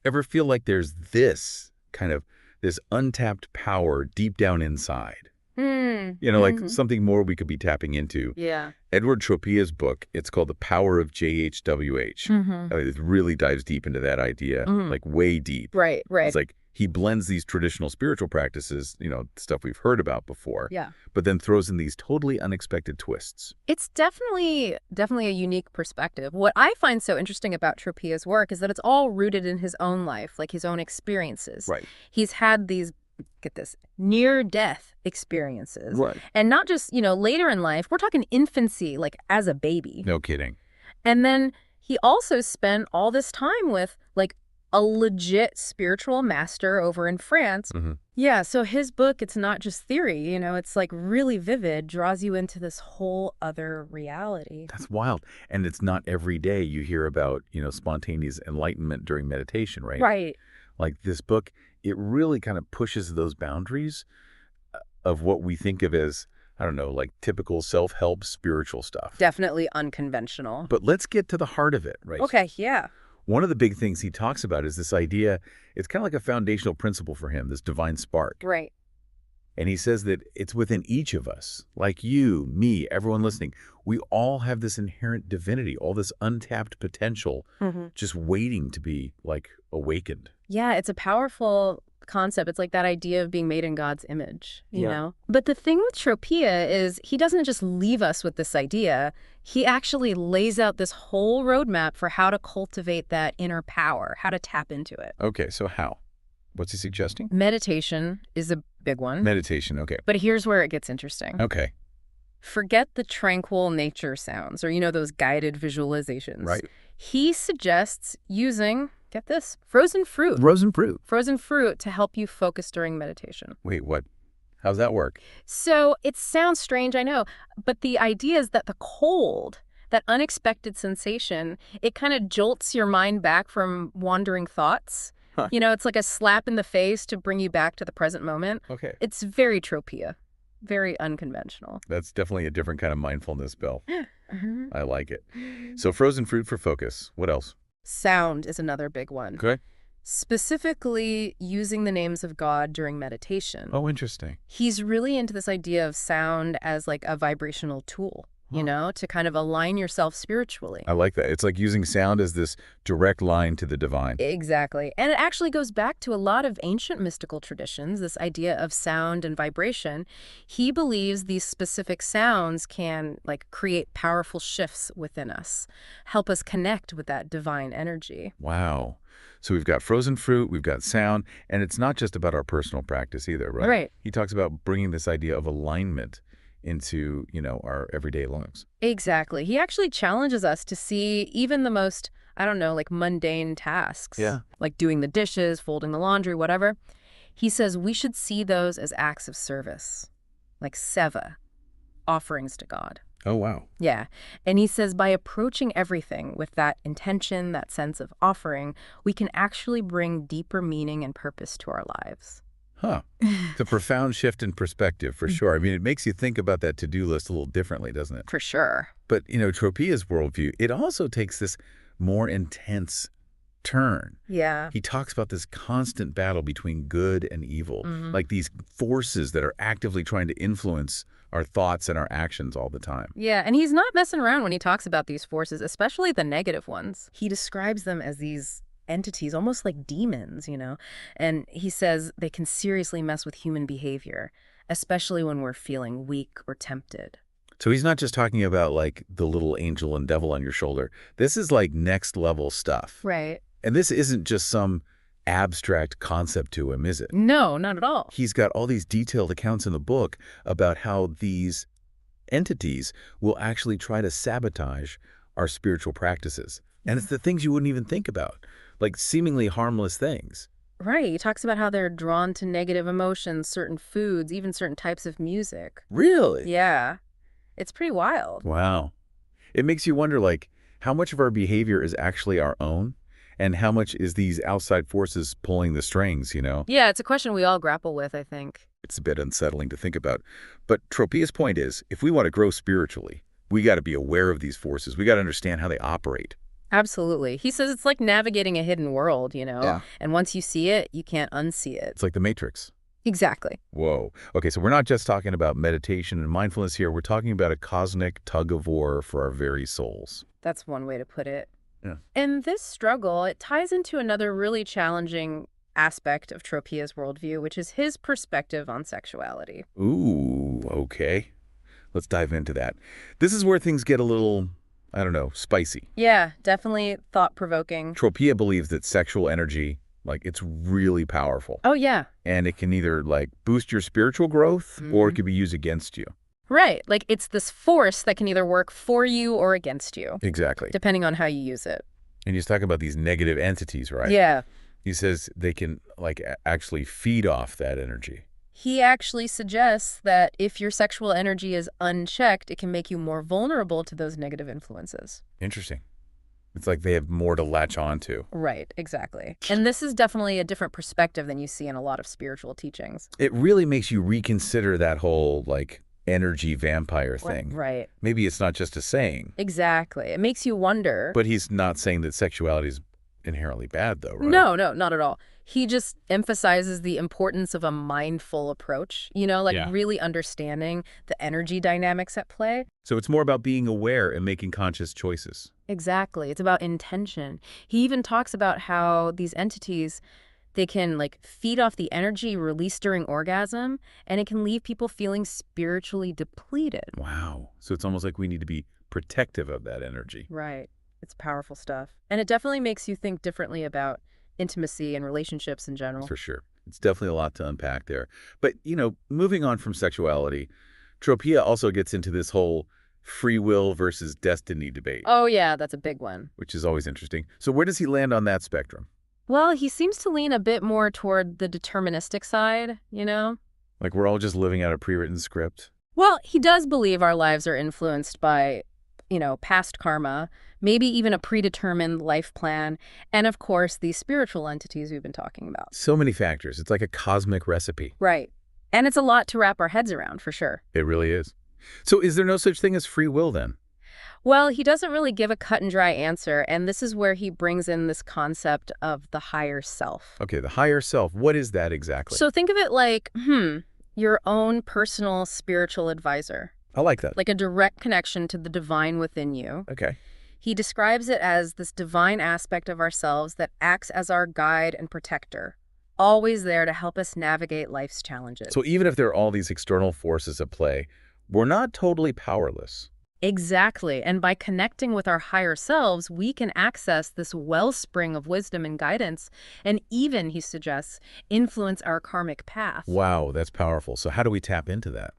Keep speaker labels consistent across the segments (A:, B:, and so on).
A: Ever feel like there's this untapped power deep down inside? Like
B: Mm-hmm.
A: something more we could be tapping into.
B: Yeah.
A: Edward Tropia's book, it's called The Power of YHWH.
B: Mm-hmm.
A: It really dives deep into that idea,
B: Mm-hmm.
A: like way deep.
B: Right, right.
A: It's like he blends these traditional spiritual practices, stuff we've heard about before,
B: Yeah.
A: but then throws in these totally unexpected twists.
B: It's definitely a unique perspective. What I find so interesting about Tropia's work is that it's all rooted in his own life, like his own experiences.
A: Right.
B: He's had these, get this, near-death experiences.
A: Right.
B: And not just, later in life. We're talking infancy, like as a baby.
A: No kidding.
B: And then he also spent all this time with, like, a legit spiritual master over in France.
A: Mm-hmm.
B: Yeah, so his book, it's not just theory, it's like really vivid, draws you into this whole other reality.
A: That's wild. And it's not every day you hear about, spontaneous enlightenment during meditation, right?
B: Right.
A: Like this book, it really kind of pushes those boundaries of what we think of as, I don't know, like typical self-help spiritual stuff.
B: Definitely unconventional.
A: But let's get to the heart of it, right?
B: Okay, yeah.
A: One of the big things he talks about is this idea, it's kind of like a foundational principle for him, this divine spark.
B: Right.
A: And he says that it's within each of us, like you, me, everyone listening. We all have this inherent divinity, all this untapped potential, just waiting to be, like, awakened.
B: Yeah, it's a powerful concept. It's like that idea of being made in God's image, you know? But the thing with Tropia is he doesn't just leave us with this idea. He actually lays out this whole roadmap for how to cultivate that inner power, how to tap into it.
A: Okay, so how? What's he suggesting?
B: Meditation is a big one.
A: Meditation, okay.
B: But here's where it gets interesting.
A: Okay.
B: Forget the tranquil nature sounds or, those guided visualizations.
A: Right.
B: He suggests using, get this, frozen fruit.
A: Frozen fruit.
B: Frozen fruit to help you focus during meditation.
A: Wait, what? How's that work?
B: So it sounds strange, I know, but the idea is that the cold, that unexpected sensation, it kind of jolts your mind back from wandering thoughts.
A: Huh.
B: It's like a slap in the face to bring you back to the present moment.
A: Okay.
B: It's very Tropia, very unconventional.
A: That's definitely a different kind of mindfulness, Bill. I like it. So frozen fruit for focus. What else?
B: Sound is another big one.
A: Okay.
B: Specifically using the names of God during meditation.
A: Oh, interesting.
B: He's really into this idea of sound as like a vibrational tool, to kind of align yourself spiritually.
A: I like that. It's like using sound as this direct line to the divine.
B: Exactly. And it actually goes back to a lot of ancient mystical traditions, this idea of sound and vibration. He believes these specific sounds can create powerful shifts within us, help us connect with that divine energy.
A: Wow. So we've got frozen fruit, we've got sound, and it's not just about our personal practice either, right?
B: Right.
A: He talks about bringing this idea of alignment into, our everyday lives.
B: Exactly. He actually challenges us to see even the most, mundane tasks.
A: Yeah.
B: Like doing the dishes, folding the laundry, whatever. He says we should see those as acts of service, like seva, offerings to God.
A: Oh, wow.
B: Yeah. And he says by approaching everything with that intention, that sense of offering, we can actually bring deeper meaning and purpose to our lives.
A: Huh. It's a profound shift in perspective, for sure. I mean, it makes you think about that to-do list a little differently, doesn't it?
B: For sure.
A: But, Tropia's worldview, it also takes this more intense turn.
B: Yeah.
A: He talks about this constant battle between good and evil, like these forces that are actively trying to influence our thoughts and our actions all the time.
B: Yeah, and he's not messing around when he talks about these forces, especially the negative ones. He describes them as these entities, almost like demons, and he says they can seriously mess with human behavior, especially when we're feeling weak or tempted.
A: So he's not just talking about like the little angel and devil on your shoulder. This is like next level stuff.
B: Right.
A: And this isn't just some abstract concept to him, is it?
B: No, not at all.
A: He's got all these detailed accounts in the book about how these entities will actually try to sabotage our spiritual practices. And it's the things you wouldn't even think about, like seemingly harmless things.
B: Right. He talks about how they're drawn to negative emotions, certain foods, even certain types of music.
A: Really?
B: Yeah. It's pretty wild.
A: Wow. It makes you wonder, like, how much of our behavior is actually our own? And how much is these outside forces pulling the strings,
B: Yeah, it's a question we all grapple with, I think.
A: It's a bit unsettling to think about. But Tropia's point is, if we want to grow spiritually, we got to be aware of these forces. We got to understand how they operate.
B: Absolutely. He says it's like navigating a hidden world,
A: Yeah.
B: and once you see it, you can't unsee it.
A: It's like the Matrix.
B: Exactly.
A: Whoa. Okay, so we're not just talking about meditation and mindfulness here. We're talking about a cosmic tug of war for our very souls.
B: That's one way to put it.
A: Yeah.
B: And this struggle, it ties into another really challenging aspect of Tropia's worldview, which is his perspective on sexuality.
A: Ooh, okay. Let's dive into that. This is where things get a little, I don't know, spicy.
B: Yeah, definitely thought-provoking.
A: Tropia believes that sexual energy, it's really powerful.
B: Oh, yeah.
A: And it can either, boost your spiritual growth or it could be used against you.
B: Right. Like, it's this force that can either work for you or against you.
A: Exactly.
B: Depending on how you use it.
A: And he's talking about these negative entities, right?
B: Yeah.
A: He says they can, actually feed off that energy.
B: He actually suggests that if your sexual energy is unchecked, it can make you more vulnerable to those negative influences.
A: Interesting. It's like they have more to latch on to.
B: Right, exactly. And this is definitely a different perspective than you see in a lot of spiritual teachings.
A: It really makes you reconsider that whole, energy vampire thing.
B: Right.
A: Maybe it's not just a saying.
B: Exactly. It makes you wonder.
A: But he's not saying that sexuality is inherently bad, though, right?
B: No, not at all. He just emphasizes the importance of a mindful approach,
A: Yeah.
B: really understanding the energy dynamics at play.
A: So it's more about being aware and making conscious choices.
B: Exactly. It's about intention. He even talks about how these entities, they can feed off the energy released during orgasm, and it can leave people feeling spiritually depleted.
A: Wow. So it's almost like we need to be protective of that energy.
B: Right. It's powerful stuff. And it definitely makes you think differently about intimacy and relationships in general.
A: For sure. It's definitely a lot to unpack there. But, moving on from sexuality, Tropia also gets into this whole free will versus destiny debate,
B: Oh, yeah, that's a big one.
A: which is always interesting. So where does he land on that spectrum?
B: Well, he seems to lean a bit more toward the deterministic side,
A: Like we're all just living out a pre-written script?
B: Well, he does believe our lives are influenced by, past karma, maybe even a predetermined life plan, and of course, these spiritual entities we've been talking about.
A: So many factors. It's like a cosmic recipe.
B: Right. And it's a lot to wrap our heads around, for sure.
A: It really is. So is there no such thing as free will then?
B: Well, he doesn't really give a cut and dry answer, and this is where he brings in this concept of the higher self.
A: Okay, the higher self. What is that exactly?
B: So think of it like, your own personal spiritual advisor,
A: I like that.
B: like a direct connection to the divine within you.
A: Okay.
B: He describes it as this divine aspect of ourselves that acts as our guide and protector, always there to help us navigate life's challenges.
A: So even if there are all these external forces at play, we're not totally powerless.
B: Exactly. And by connecting with our higher selves, we can access this wellspring of wisdom and guidance, and even, he suggests, influence our karmic path.
A: Wow, that's powerful. So how do we tap into that?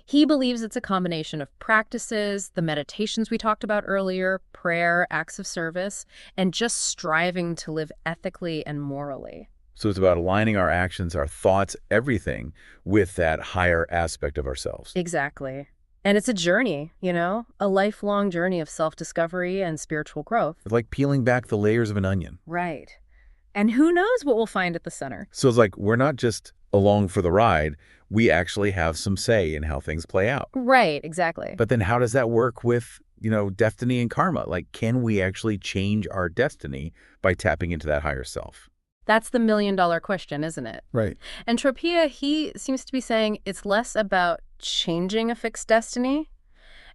B: He believes it's a combination of practices, the meditations we talked about earlier, prayer, acts of service, and just striving to live ethically and morally.
A: So it's about aligning our actions, our thoughts, everything with that higher aspect of ourselves.
B: Exactly. And it's a journey, a lifelong journey of self-discovery and spiritual growth.
A: It's like peeling back the layers of an onion.
B: Right. And who knows what we'll find at the center.
A: So it's like we're not just along for the ride. We actually have some say in how things play out.
B: Right, exactly.
A: But then how does that work with, destiny and karma? Like, can we actually change our destiny by tapping into that higher self?
B: That's the million-dollar question, isn't it?
A: Right.
B: And Tropia, he seems to be saying it's less about changing a fixed destiny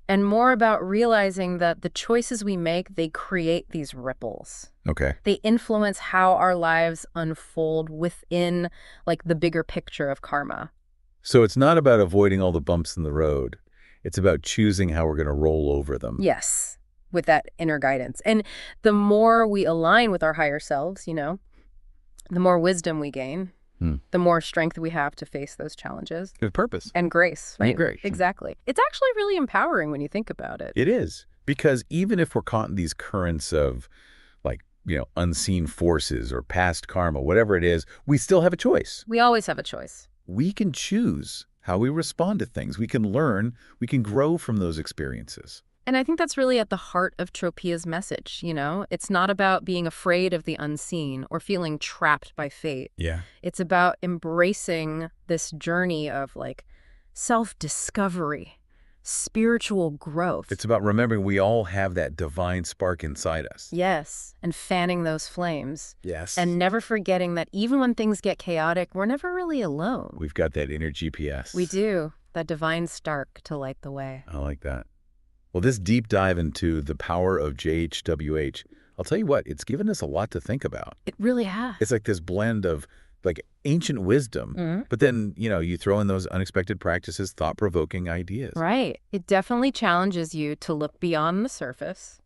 B: and more about realizing that the choices we make, they create these ripples.
A: Okay.
B: They influence how our lives unfold within, the bigger picture of karma.
A: So it's not about avoiding all the bumps in the road. It's about choosing how we're going to roll over them.
B: Yes, with that inner guidance. And the more we align with our higher selves, the more wisdom we gain, the more strength we have to face those challenges.
A: With purpose.
B: And grace, right?
A: And grace.
B: Exactly. It's actually really empowering when you think about it.
A: It is. Because even if we're caught in these currents of, unseen forces or past karma, whatever it is, we still have a choice.
B: We always have a choice.
A: We can choose how we respond to things. We can learn. We can grow from those experiences.
B: And I think that's really at the heart of Tropia's message, It's not about being afraid of the unseen or feeling trapped by fate.
A: Yeah.
B: It's about embracing this journey of, self-discovery, spiritual growth.
A: It's about remembering we all have that divine spark inside us.
B: Yes, and fanning those flames.
A: Yes.
B: And never forgetting that even when things get chaotic, we're never really alone.
A: We've got that inner GPS.
B: We do. That divine spark to light the way.
A: I like that. Well, this deep dive into the power of YHWH, I'll tell you what, it's given us a lot to think about.
B: It really has.
A: It's like this blend of like ancient wisdom, but then, you throw in those unexpected practices, thought-provoking ideas.
B: Right. It definitely challenges you to look beyond the surface,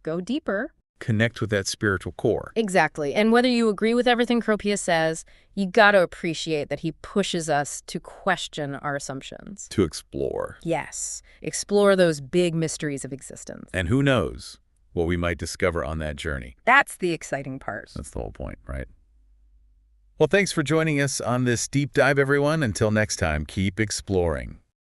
B: go deeper.
A: Connect with that spiritual core.
B: Exactly. And whether you agree with everything Cropia says, you got to appreciate that he pushes us to question our assumptions.
A: To explore.
B: Yes. Explore those big mysteries of existence.
A: And who knows what we might discover on that journey.
B: That's the exciting part.
A: That's the whole point, right? Well, thanks for joining us on this deep dive, everyone. Until next time, keep exploring.